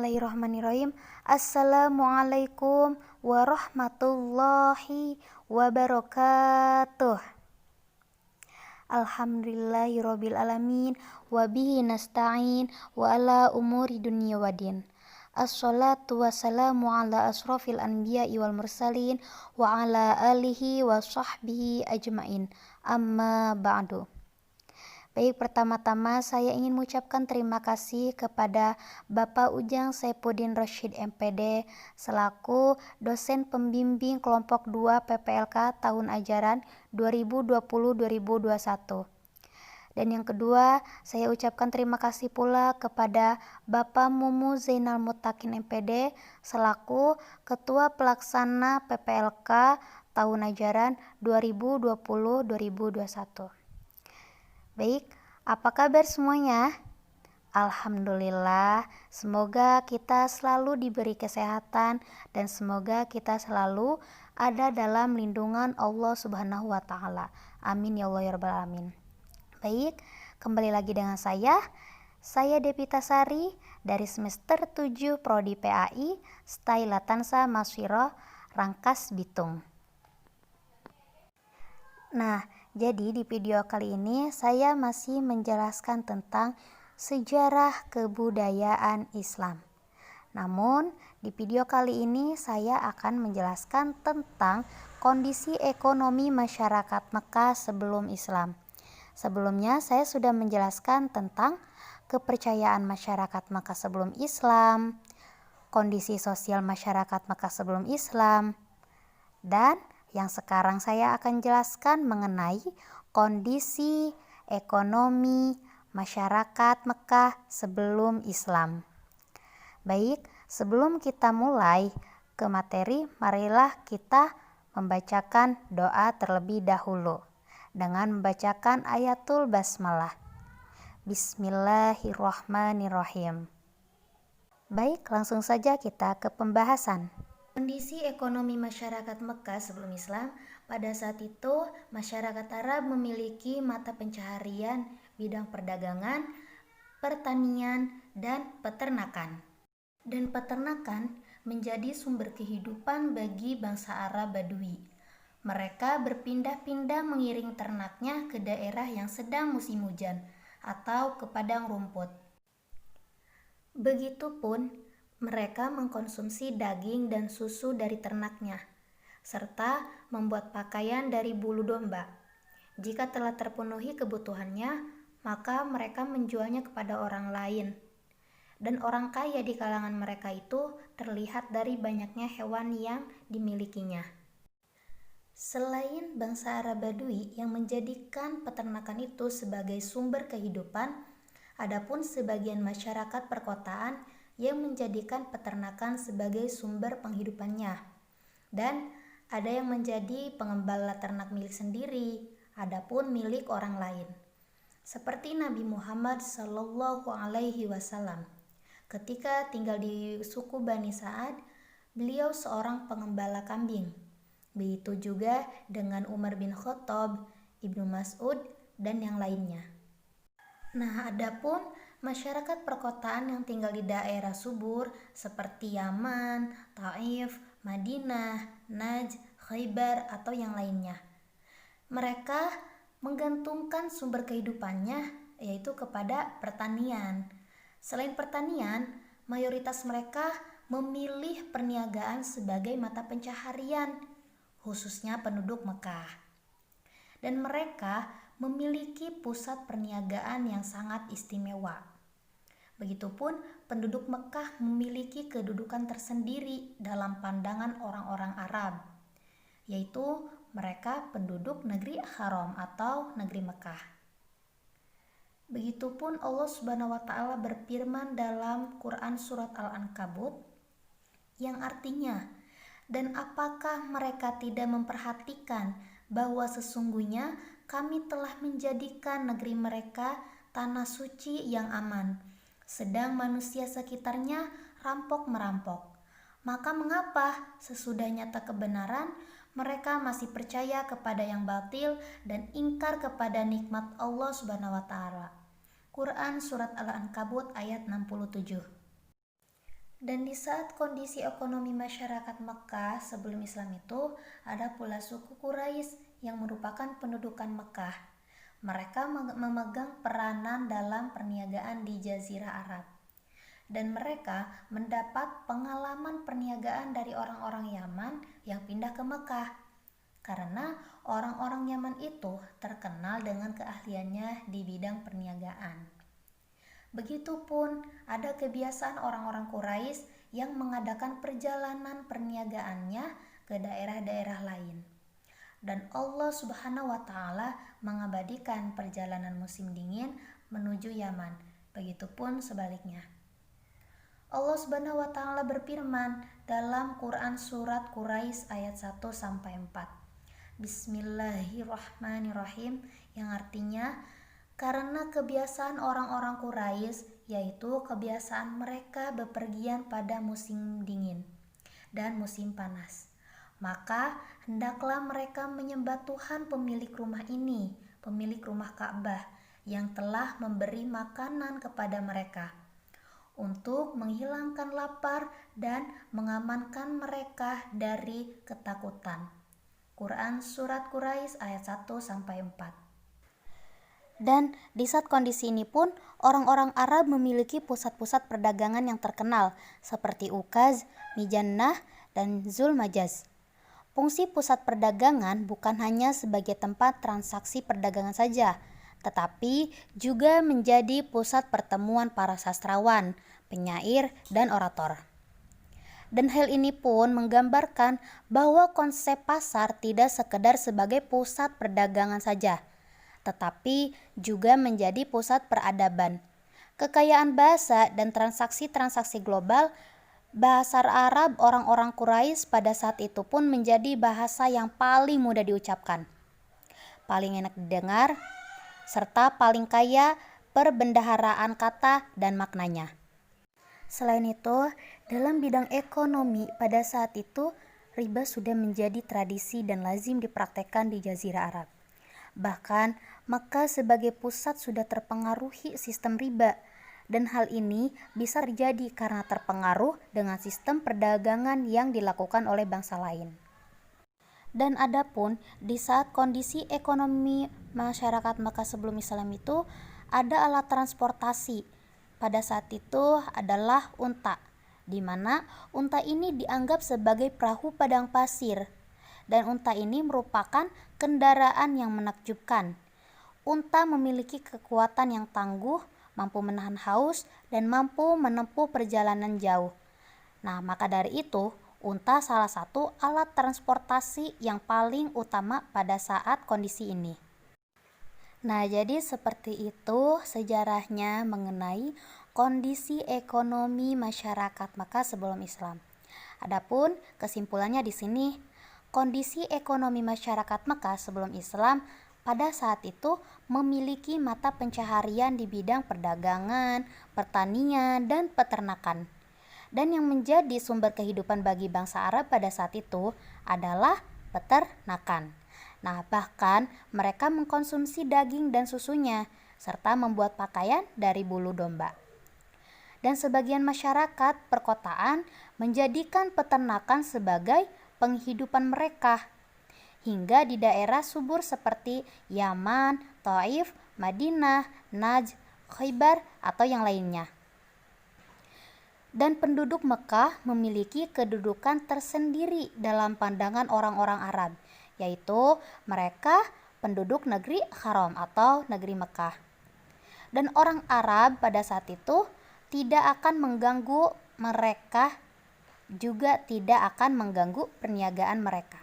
Bismillahirrahmanirrahim. Assalamualaikum warahmatullahi wabarakatuh. Alhamdulillahirabbil alamin wa bihi nasta'in wa ala umuri dunya waddin. Assalatu wassalamu ala asrofil anbiya'i wal mursalin wa ala alihi wa sahbihi ajmain. Amma ba'du. Baik, pertama-tama saya ingin mengucapkan terima kasih kepada Bapak Ujang Saifuddin Rasyid MPD selaku dosen pembimbing kelompok 2 PPLK tahun ajaran 2020-2021. Dan yang kedua, saya ucapkan terima kasih pula kepada Bapak Mumu Zainal Mutakin MPD selaku Ketua Pelaksana PPLK tahun ajaran 2020-2021. Baik, apa kabar semuanya? Alhamdulillah, semoga kita selalu diberi kesehatan dan semoga kita selalu ada dalam lindungan Allah Subhanahu wa Ta'ala. Amin ya Allah ya Rabbal Alamin. Baik, kembali lagi dengan saya Devita Sari dari semester 7 Prodi PAI, Stai Latansa Maswiro, Rangkas Bitung. Nah, jadi di video kali ini saya masih menjelaskan tentang sejarah kebudayaan Islam. Namun, di video kali ini saya akan menjelaskan tentang kondisi ekonomi masyarakat Mekah sebelum Islam. Sebelumnya saya sudah menjelaskan tentang kepercayaan masyarakat Mekah sebelum Islam, kondisi sosial masyarakat Mekah sebelum Islam, dan yang sekarang saya akan jelaskan mengenai kondisi ekonomi masyarakat Mekah sebelum Islam. Baik, sebelum kita mulai ke materi, marilah kita membacakan doa terlebih dahulu dengan membacakan ayatul basmalah. Bismillahirrahmanirrahim. Baik, langsung saja kita ke pembahasan. Kondisi ekonomi masyarakat Mekah sebelum Islam. Pada saat itu, masyarakat Arab memiliki mata pencaharian bidang perdagangan, pertanian, dan peternakan. Dan peternakan menjadi sumber kehidupan bagi bangsa Arab Badui. Mereka berpindah-pindah mengiring ternaknya ke daerah yang sedang musim hujan atau ke padang rumput. Begitupun mereka mengkonsumsi daging dan susu dari ternaknya, serta membuat pakaian dari bulu domba. Jika telah terpenuhi kebutuhannya, maka mereka menjualnya kepada orang lain. Dan orang kaya di kalangan mereka itu terlihat dari banyaknya hewan yang dimilikinya. Selain bangsa Arab Badui yang menjadikan peternakan itu sebagai sumber kehidupan, adapun sebagian masyarakat perkotaan yang menjadikan peternakan sebagai sumber penghidupannya. Dan ada yang menjadi pengembala ternak milik sendiri, adapun milik orang lain. Seperti Nabi Muhammad SAW. Ketika tinggal di suku Bani Sa'ad, beliau seorang pengembala kambing. Begitu juga dengan Umar bin Khattab, Ibnu Mas'ud, dan yang lainnya. Nah, adapun masyarakat perkotaan yang tinggal di daerah subur seperti Yaman, Taif, Madinah, Najd, Khaybar, atau yang lainnya. Mereka menggantungkan sumber kehidupannya yaitu kepada pertanian. Selain pertanian, mayoritas mereka memilih perniagaan sebagai mata pencaharian, khususnya penduduk Mekah. Dan mereka memiliki pusat perniagaan yang sangat istimewa. Begitupun penduduk Mekah memiliki kedudukan tersendiri dalam pandangan orang-orang Arab, yaitu mereka penduduk negeri Haram atau negeri Mekah. Begitupun Allah Subhanahu wa Ta'ala berfirman dalam Quran surat Al-Ankabut yang artinya, dan apakah mereka tidak memperhatikan bahwa sesungguhnya kami telah menjadikan negeri mereka tanah suci yang aman, sedang manusia sekitarnya rampok-merampok. Maka mengapa sesudah nyata kebenaran mereka masih percaya kepada yang batil dan ingkar kepada nikmat Allah Subhanahu wa Ta'ala? Quran surat Al-Ankabut ayat 67. Dan di saat kondisi ekonomi masyarakat Mekah sebelum Islam itu, ada pula suku Quraisy yang merupakan pendudukan Mekah. Mereka memegang peranan dalam perniagaan di Jazirah Arab. Dan mereka mendapat pengalaman perniagaan dari orang-orang Yaman yang pindah ke Mekah. Karena orang-orang Yaman itu terkenal dengan keahliannya di bidang perniagaan. Begitupun ada kebiasaan orang-orang Quraisy yang mengadakan perjalanan perniagaannya ke daerah-daerah lain. Dan Allah Subhanahu wa taala mengabadikan perjalanan musim dingin menuju Yaman. Begitupun sebaliknya. Allah Subhanahu wa taala berfirman dalam Quran surat Quraisy ayat 1 sampai 4. Bismillahirrahmanirrahim, yang artinya karena kebiasaan orang-orang Quraisy, yaitu kebiasaan mereka bepergian pada musim dingin dan musim panas, maka hendaklah mereka menyembah Tuhan pemilik rumah ini, pemilik rumah Ka'bah, yang telah memberi makanan kepada mereka untuk menghilangkan lapar dan mengamankan mereka dari ketakutan. Quran surat Quraisy ayat 1 sampai 4. Dan di saat kondisi ini pun orang-orang Arab memiliki pusat-pusat perdagangan yang terkenal seperti Ukaz, Mijannah, dan Zulmajaz. Fungsi pusat perdagangan bukan hanya sebagai tempat transaksi perdagangan saja, tetapi juga menjadi pusat pertemuan para sastrawan, penyair, dan orator. Dan hal ini pun menggambarkan bahwa konsep pasar tidak sekedar sebagai pusat perdagangan saja, tetapi juga menjadi pusat peradaban, kekayaan bahasa, dan transaksi-transaksi global. Bahasa Arab orang-orang Quraisy pada saat itu pun menjadi bahasa yang paling mudah diucapkan, paling enak didengar, serta paling kaya perbendaharaan kata dan maknanya. Selain itu, dalam bidang ekonomi pada saat itu riba sudah menjadi tradisi dan lazim dipraktekkan di Jazirah Arab. Bahkan Makkah sebagai pusat sudah terpengaruhi sistem riba, dan hal ini bisa terjadi karena terpengaruh dengan sistem perdagangan yang dilakukan oleh bangsa lain. Dan adapun di saat kondisi ekonomi masyarakat Makkah sebelum Islam itu ada alat transportasi. Pada saat itu adalah unta, di mana unta ini dianggap sebagai perahu padang pasir. Dan unta ini merupakan kendaraan yang menakjubkan. Unta memiliki kekuatan yang tangguh, mampu menahan haus, dan mampu menempuh perjalanan jauh. Nah, maka dari itu, unta salah satu alat transportasi yang paling utama pada saat kondisi ini. Nah, jadi seperti itu sejarahnya mengenai kondisi ekonomi masyarakat Makkah sebelum Islam. Adapun kesimpulannya di sini, kondisi ekonomi masyarakat Makkah sebelum Islam pada saat itu memiliki mata pencaharian di bidang perdagangan, pertanian, dan peternakan. Dan yang menjadi sumber kehidupan bagi bangsa Arab pada saat itu adalah peternakan. Nah, bahkan mereka mengkonsumsi daging dan susunya, serta membuat pakaian dari bulu domba. Dan sebagian masyarakat perkotaan menjadikan peternakan sebagai penghidupan mereka, hingga di daerah subur seperti Yaman, Taif, Madinah, Najd, Khaybar, atau yang lainnya. Dan penduduk Mekah memiliki kedudukan tersendiri dalam pandangan orang-orang Arab, yaitu mereka penduduk negeri Haram atau negeri Mekah. Dan orang Arab pada saat itu tidak akan mengganggu mereka, juga tidak akan mengganggu perniagaan mereka.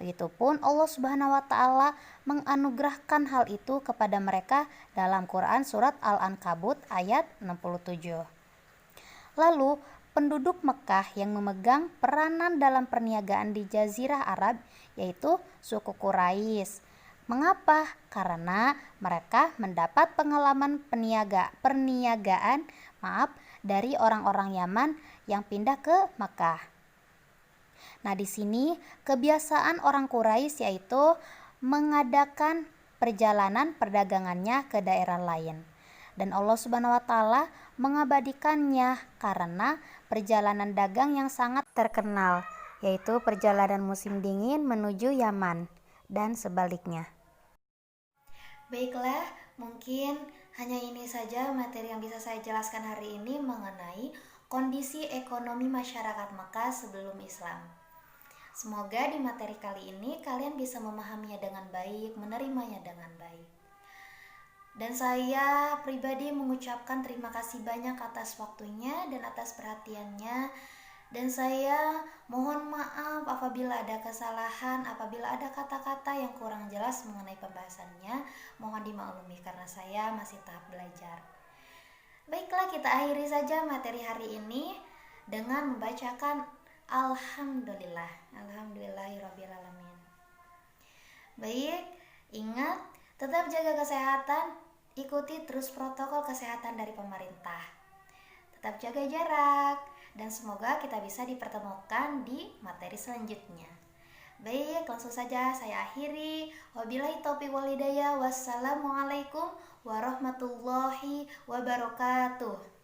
Begitupun Allah Subhanahu wa taala menganugerahkan hal itu kepada mereka dalam Quran surat Al-Ankabut ayat 67. Lalu penduduk Mekah yang memegang peranan dalam perniagaan di Jazirah Arab yaitu suku Quraisy. Mengapa? Karena mereka mendapat pengalaman perniagaan dari orang-orang Yaman yang pindah ke Makkah. Nah, di sini kebiasaan orang Quraisy yaitu mengadakan perjalanan perdagangannya ke daerah lain. Dan Allah Subhanahu wa taala mengabadikannya karena perjalanan dagang yang sangat terkenal, yaitu perjalanan musim dingin menuju Yaman dan sebaliknya. Baiklah, mungkin hanya ini saja materi yang bisa saya jelaskan hari ini mengenai kondisi ekonomi masyarakat Mekah sebelum Islam. Semoga di materi kali ini kalian bisa memahaminya dengan baik, menerimanya dengan baik. Dan saya pribadi mengucapkan terima kasih banyak atas waktunya dan atas perhatiannya. Dan saya mohon maaf apabila ada kesalahan, apabila ada kata-kata yang kurang jelas mengenai pembahasannya. Mohon dimaklumi karena saya masih tahap belajar. Baiklah, kita akhiri saja materi hari ini dengan membacakan Alhamdulillah. Alhamdulillahirrabbilalamin. Baik, ingat tetap jaga kesehatan, ikuti terus protokol kesehatan dari pemerintah. Tetap jaga jarak, dan semoga kita bisa dipertemukan di materi selanjutnya. Baik, langsung saja saya akhiri. Wabillahi taufiq wal hidayah. Wassalamualaikum warahmatullahi wabarakatuh.